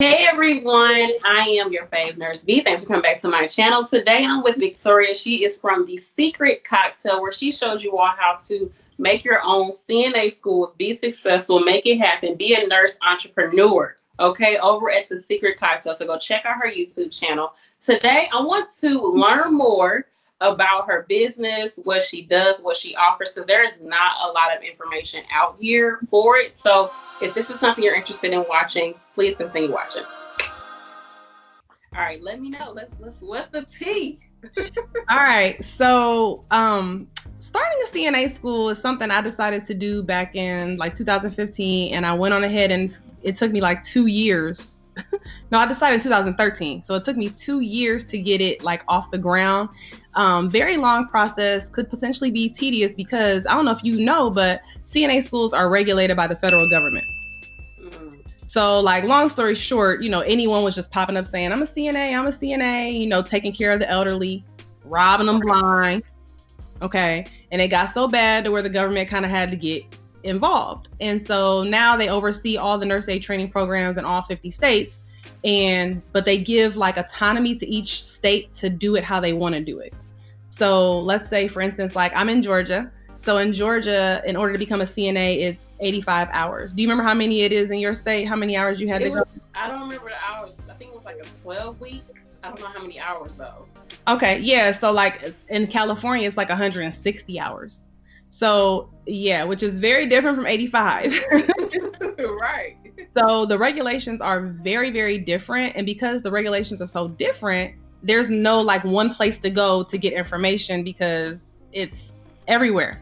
Hey everyone, I am your fave nurse B. Thanks for coming back to my channel. Today I'm with Victoria. She is from The Secret Cocktail, where she shows you all how to make your own CNA schools, be successful, make it happen, be a nurse entrepreneur. Okay, over at The Secret Cocktail. So go check out her YouTube channel. Today I want to learn more about her business, what she does, what she offers, because there is not a lot of information out here for it. So if this is something you're interested in watching, please continue watching. All right, let me know. Let's what's the tea? All right. So, starting a CNA school is something I decided to do back in like 2015, and I went on ahead and it took me like 2 years. No, I decided in 2013. So it took me 2 years to get it like off the ground. Very long process, could potentially be tedious because I don't know if you know, but CNA schools are regulated by the federal government. So like, long story short, anyone was just popping up saying, I'm a CNA, taking care of the elderly, robbing them blind. Okay. And it got so bad to where the government kind of had to get involved. And so now they oversee all the nurse aid training programs in all 50 states. But they give like autonomy to each state to do it how they want to do it. So let's say, for instance, like I'm in Georgia. So in Georgia, in order to become a CNA, it's 85 hours. Do you remember how many it is in your state? How many hours you had to go? I don't remember the hours. I think it was like a 12-week. I don't know how many hours though. Okay, yeah. So like in California, it's like 160 hours. So yeah, which is very different from 85. Right. So the regulations are very, very different. And because the regulations are so different, there's no like one place to go to get information because it's everywhere.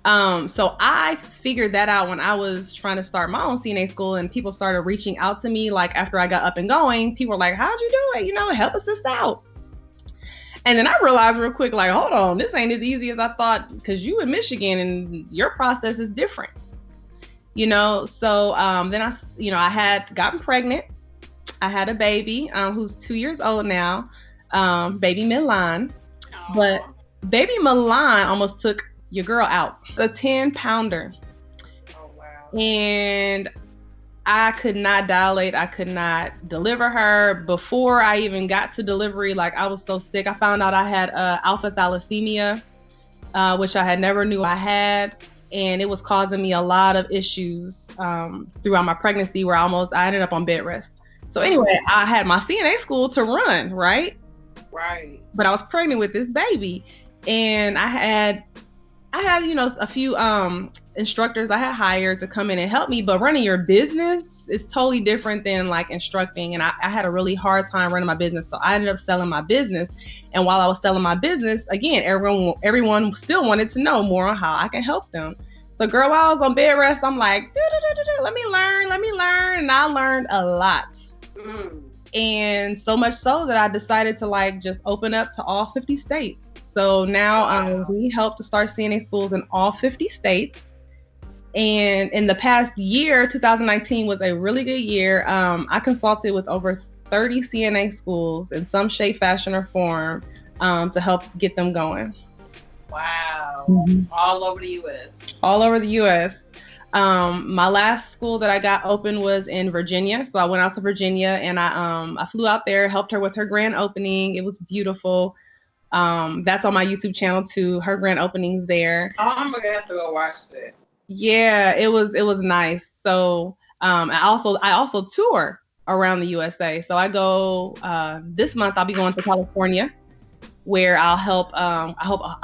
So I figured that out when I was trying to start my own CNA school, and people started reaching out to me. Like after I got up and going, people were like, how'd you do it? Help us out. And then I realized real quick, like, hold on, this ain't as easy as I thought, because you in Michigan and your process is different. So then I had gotten pregnant. I had a baby who's 2 years old now, baby Milan. Aww. But baby Milan almost took your girl out, a 10-pounder. Oh, wow. And I could not dilate. I could not deliver her. Before I even got to delivery, like I was so sick. I found out I had alpha thalassemia, which I had never knew I had. And it was causing me a lot of issues throughout my pregnancy, where I ended up on bed rest. So anyway, I had my CNA school to run, right? Right. But I was pregnant with this baby, and I had a few instructors I had hired to come in and help me. But running your business is totally different than like instructing. And I had a really hard time running my business. So I ended up selling my business. And while I was selling my business, again, everyone still wanted to know more on how I can help them. So girl, while I was on bed rest, I'm like, let me learn. And I learned a lot. And so much so that I decided to like just open up to all 50 states. So now we help to start CNA schools in all 50 states. And in the past year, 2019 was a really good year. I consulted with over 30 CNA schools in some shape, fashion, or form to help get them going. Wow. All over the U.S. All over the U.S. My last school that I got open was in Virginia. So I went out to Virginia, and I flew out there, helped her with her grand opening. It was beautiful. That's on my YouTube channel too. Her grand openings there. Oh, I'm gonna have to go watch that. Yeah, it was nice. So I also tour around the USA. So I go this month. I'll be going to California, where I'll help. I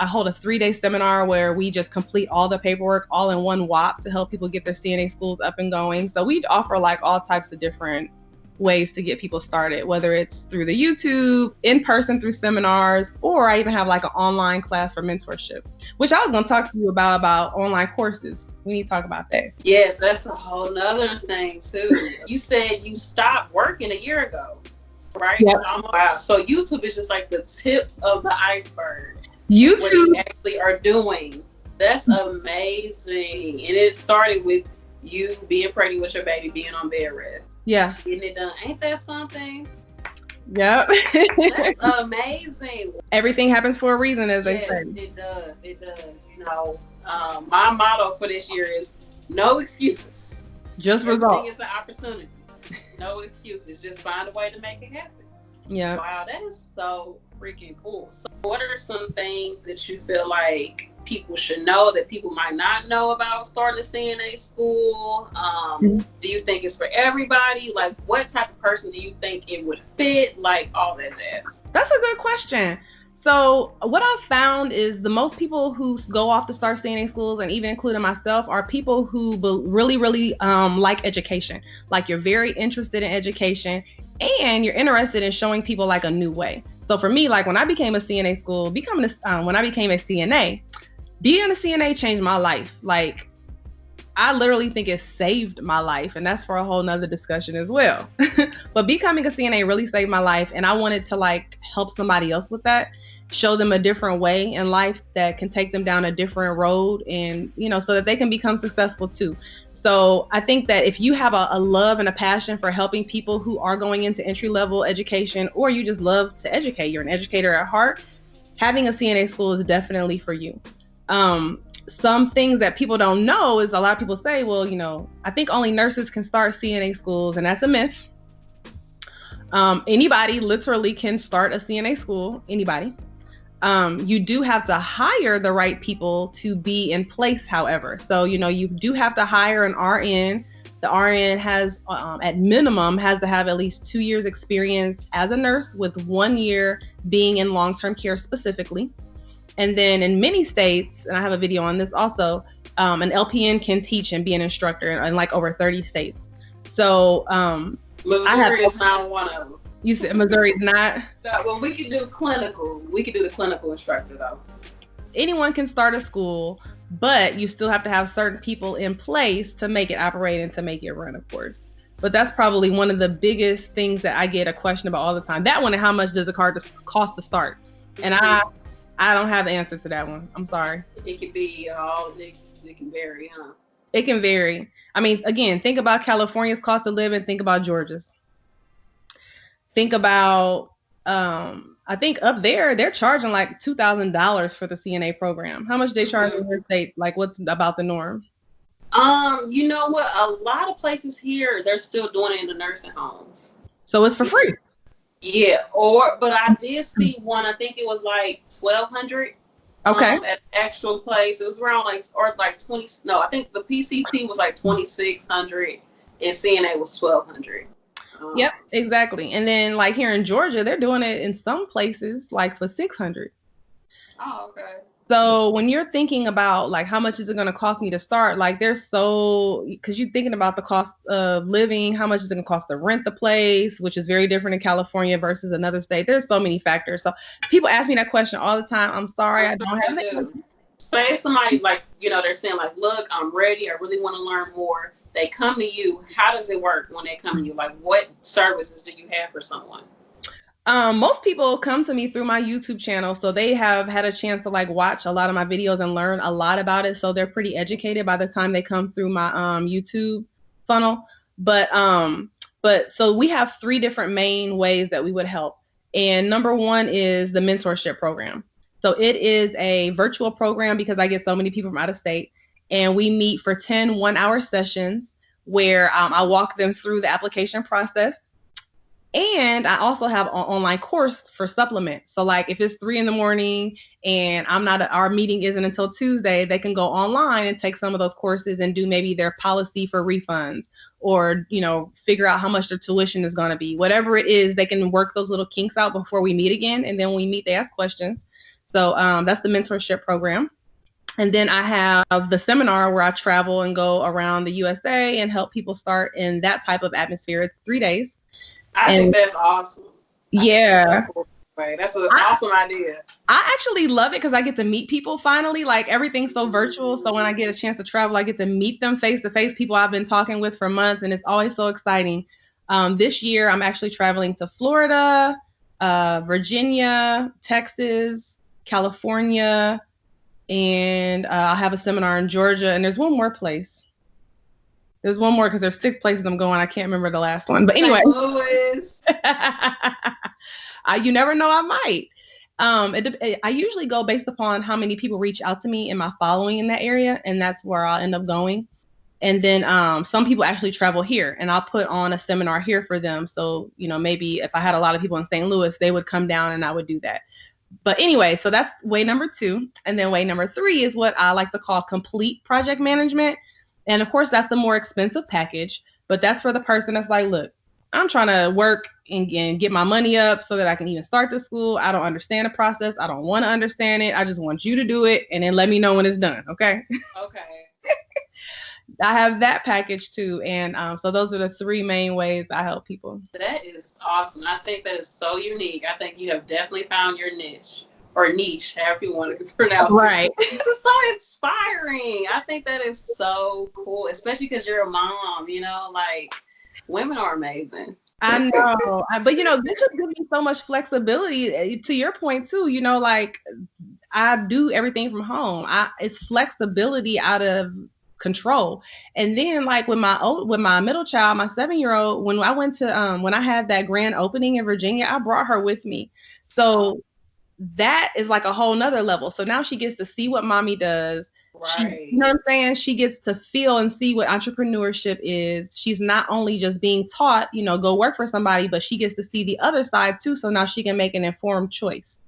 hold a 3-day seminar where we just complete all the paperwork all in one whop to help people get their CNA schools up and going. So we offer like all types of different ways to get people started, whether it's through the YouTube, in person through seminars, or I even have like an online class for mentorship, which I was going to talk to you about online courses. We need to talk about that. Yes, that's a whole nother thing too. You said you stopped working a year ago, right? Yep. Wow. So YouTube is just like the tip of the iceberg. YouTube, what you actually are doing. That's amazing. And it started with you being pregnant with your baby, being on bed rest. Yeah. Getting it done. Ain't that something? Yep. That's amazing. Everything happens for a reason, as they say. It does. It does. My motto for this year is no excuses. Just results. Everything is an opportunity. No excuses. Just find a way to make it happen. Yeah. Wow, that is so freaking cool. So what are some things that you feel like people should know that people might not know about starting a CNA school? Do you think it's for everybody? Like, what type of person do you think it would fit? Like, all that jazz. That's a good question. So what I've found is the most people who go off to start CNA schools, and even including myself, are people who really, really like education. Like, you're very interested in education and you're interested in showing people like a new way. So for me, like when I became a CNA school, when I became a CNA, being a CNA changed my life. Like, I literally think it saved my life, and that's for a whole nother discussion as well. But becoming a CNA really saved my life, and I wanted to like help somebody else with that, show them a different way in life that can take them down a different road, and so that they can become successful too. So I think that if you have a love and a passion for helping people who are going into entry-level education, or you just love to educate, you're an educator at heart, having a CNA school is definitely for you. Some things that people don't know is a lot of people say, well, I think only nurses can start CNA schools, and that's a myth. Anybody literally can start a CNA school, anybody. You do have to hire the right people to be in place, however. So, you do have to hire an RN. The RN has, at minimum, has to have at least 2 years experience as a nurse, with 1 year being in long-term care specifically. And then in many states, and I have a video on this also, an LPN can teach and be an instructor in like over 30 states. So Missouri is not one of them. You said Missouri is not? Well, we could do clinical. We could do the clinical instructor though. Anyone can start a school, but you still have to have certain people in place to make it operate and to make it run, of course. But that's probably one of the biggest things that I get a question about all the time. That one, and how much does it cost to start? And I don't have the answer to that one. I'm sorry. It can be it can vary, huh? It can vary. I mean, again, think about California's cost of living. Think about Georgia's. Think about, I think up there, they're charging like $2,000 for the CNA program. How much they charge in your state? Like, what's about the norm? You know what? A lot of places here, they're still doing it in the nursing homes. So it's for free. Yeah, but I did see one. I think it was like $1,200. Okay. At the actual place, it was around like 20. No, I think the PCT was like $2,600, and CNA was $1,200. Yep, exactly. And then like here in Georgia, they're doing it in some places like for $600. Oh, okay. So when you're thinking about like how much is it going to cost me to start, like because you're thinking about the cost of living, how much is it going to cost to rent the place, which is very different in California versus another state. There's so many factors. So people ask me that question all the time. I'm sorry, I don't have the answer. Say somebody like, they're saying like, look, I'm ready. I really want to learn more. They come to you. How does it work when they come to you? Like, what services do you have for someone? Most people come to me through my YouTube channel. So they have had a chance to like watch a lot of my videos and learn a lot about it. So they're pretty educated by the time they come through my YouTube funnel. But so we have 3 different main ways that we would help. And number 1 is the mentorship program. So it is a virtual program because I get so many people from out of state. And we meet for 10 one-hour sessions where I walk them through the application process. And I also have an online course for supplement. So like if it's 3 a.m. and our meeting isn't until Tuesday, they can go online and take some of those courses and do maybe their policy for refunds, or, figure out how much their tuition is going to be. Whatever it is, they can work those little kinks out before we meet again. And then when we meet, they ask questions. So that's the mentorship program. And then I have the seminar where I travel and go around the USA and help people start in that type of atmosphere. It's 3 days. I think that's awesome. Yeah. That's an awesome idea. I actually love it because I get to meet people finally. Like everything's so virtual. So when I get a chance to travel, I get to meet them face to face, people I've been talking with for months. And it's always so exciting. This year, I'm actually traveling to Florida, Virginia, Texas, California, and I'll have a seminar in Georgia. And there's one more place. There's one more because there's 6 places I'm going. I can't remember the last one. But anyway. You never know, I might. I usually go based upon how many people reach out to me and my following in that area. And that's where I'll end up going. And then some people actually travel here, and I'll put on a seminar here for them. So, maybe if I had a lot of people in St. Louis, they would come down and I would do that. But anyway, so that's way number 2. And then way number 3 is what I like to call complete project management. And of course, that's the more expensive package, but that's for the person that's like, look, I'm trying to work and get my money up so that I can even start the school. I don't understand the process. I don't want to understand it. I just want you to do it and then let me know when it's done. Okay. Okay. I have that package too. And so those are the 3 main ways I help people. That is awesome. I think that is so unique. I think you have definitely found your niche, or niche, however you want to pronounce right. it. This is so inspiring. I think that is so cool, especially because you're a mom, like women are amazing. I know. But, this just gives me so much flexibility. To your point too, like I do everything from home. It's flexibility out of control. And then like with my middle child, my 7-year-old, when I went to when I had that grand opening in Virginia, I brought her with me. So that is like a whole nother level. So now she gets to see what mommy does. Right. You know what I'm saying? She gets to feel and see what entrepreneurship is. She's not only just being taught, go work for somebody, but she gets to see the other side too. So now she can make an informed choice,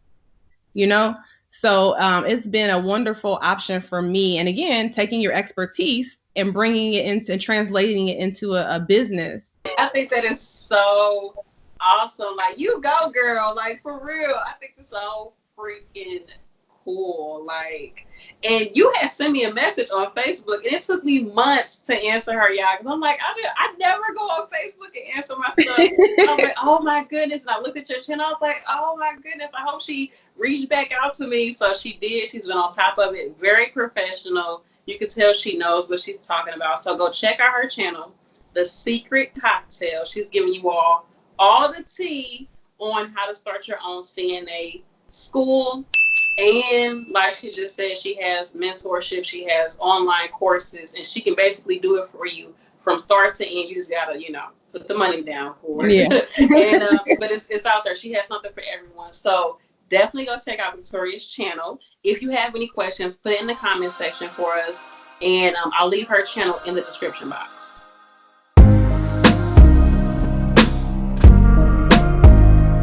So it's been a wonderful option for me. And again, taking your expertise and bringing it into and translating it into a business. I think that is so awesome. Like, you go, girl. Like, for real. I think it's so freaking cool. Like, and you had sent me a message on Facebook, and it took me months to answer her, y'all. Because I'm like, I never go on Facebook and answer my stuff. I was like, oh my goodness. And I looked at your channel. I was like, oh my goodness. I hope she reached back out to me. So she did. She's been on top of it. Very professional. You can tell she knows what she's talking about. So go check out her channel, The Secret Cocktail. She's giving you all the tea on how to start your own CNA school. And like she just said, she has mentorship, she has online courses, and she can basically do it for you from start to end. You just gotta, put the money down for it. Yeah. But it's out there. She has something for everyone. So definitely go check out Victoria's channel. If you have any questions, put it in the comment section for us, and I'll leave her channel in the description box.